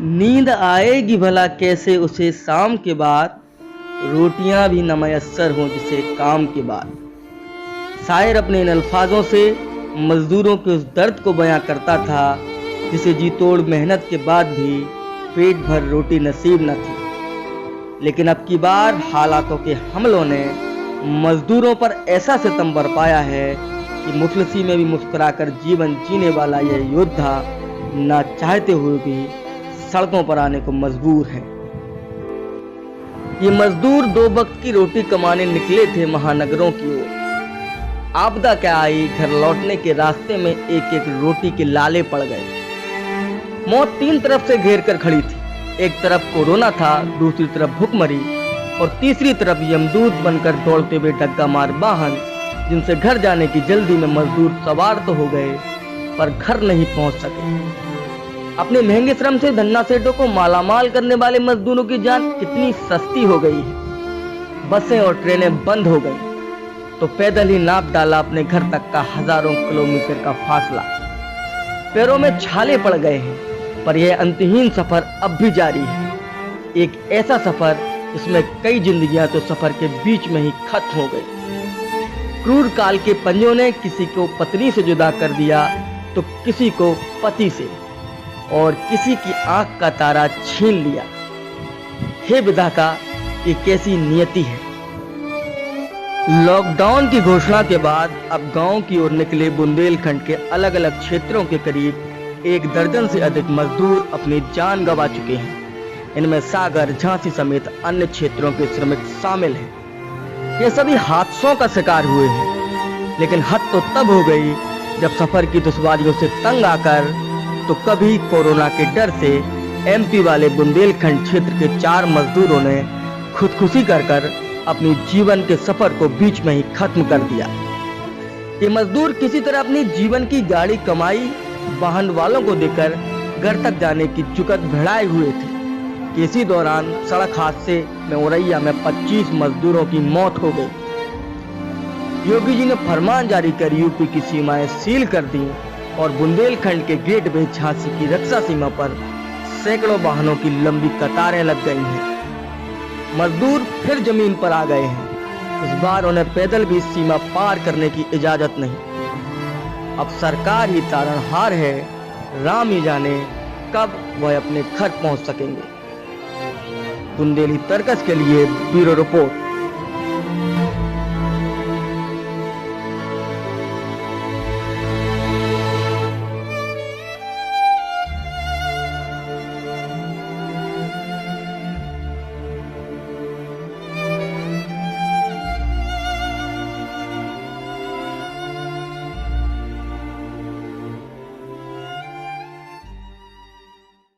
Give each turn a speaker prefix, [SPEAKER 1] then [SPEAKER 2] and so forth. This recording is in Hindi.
[SPEAKER 1] नींद आएगी भला कैसे उसे शाम के बाद, रोटियां भी न मयस्सर हों जिसे काम के बाद। शायर अपने इन अल्फाजों से मजदूरों के उस दर्द को बयां करता था जिसे जी तोड़ मेहनत के बाद भी पेट भर रोटी नसीब न थी। लेकिन अब की बार हालातों के हमलों ने मजदूरों पर ऐसा सितम बरपाया है कि मुफलिसी में भी मुस्कुराकर जीवन जीने वाला यह योद्धा ना चाहते हुए भी सड़कों पर आने को मजबूर है। ये मजदूर 2 वक्त की रोटी कमाने निकले थे महानगरों की ओर। आपदा क्या आई, घर लौटने के रास्ते में एक एक रोटी के लाले पड़ गए। मौत 3 तरफ से घेर कर खड़ी थी। एक तरफ कोरोना था, दूसरी तरफ भुखमरी और तीसरी तरफ यमदूत बनकर दौड़ते हुए डग्गा मार वाहन, जिनसे घर जाने की जल्दी में मजदूर सवार तो हो गए पर घर नहीं पहुंच सके। अपने महंगे श्रम से धन्ना सेठों को मालामाल करने वाले मजदूरों की जान कितनी सस्ती हो गई है। बसें और ट्रेनें बंद हो गई तो पैदल ही नाप डाला अपने घर तक का हजारों किलोमीटर का फासला। पैरों में छाले पड़ गए हैं पर यह अंतहीन सफर अब भी जारी है। एक ऐसा सफर जिसमें कई जिंदगियां तो सफर के बीच में ही खत्म हो गई। क्रूर काल के पंजों ने किसी को पत्नी से जुदा कर दिया तो किसी को पति से, और किसी की आंख का तारा छीन लिया। हे विधाता, ये कैसी नियति है। लॉकडाउन की घोषणा के बाद अब गांव की ओर निकले बुंदेलखंड के अलग अलग क्षेत्रों के करीब 1 दर्जन से अधिक मजदूर अपनी जान गंवा चुके हैं। इनमें सागर, झांसी समेत अन्य क्षेत्रों के श्रमिक शामिल हैं। ये सभी हादसों का शिकार हुए हैं, लेकिन हद तो तब हो गई जब सफर की दुश्वारियों से तंग आकर तो कभी कोरोना के डर से एमपी वाले बुंदेलखंड क्षेत्र के 4 मजदूरों ने खुदकुशी कर अपनी जीवन के सफर को बीच में ही खत्म कर दिया। ये मजदूर किसी तरह अपनी जीवन की गाड़ी कमाई वाहन वालों को देकर घर तक जाने की जुगत भिड़ाए हुए थे कि इसी दौरान सड़क हादसे में औरैया में 25 मजदूरों की मौत हो गई। योगी जी ने फरमान जारी कर यूपी की सीमाएं सील कर दी और बुंदेलखंड के गेट में झांसी की रक्षा सीमा पर सैकड़ों वाहनों की लंबी कतारें लग गई हैं। मजदूर फिर जमीन पर आ गए हैं। इस बार उन्हें पैदल भी सीमा पार करने की इजाजत नहीं। अब सरकार ही तारणहार है, राम ही जाने कब वह अपने घर पहुंच सकेंगे। बुंदेली तर्कस के लिए ब्यूरो रिपोर्ट।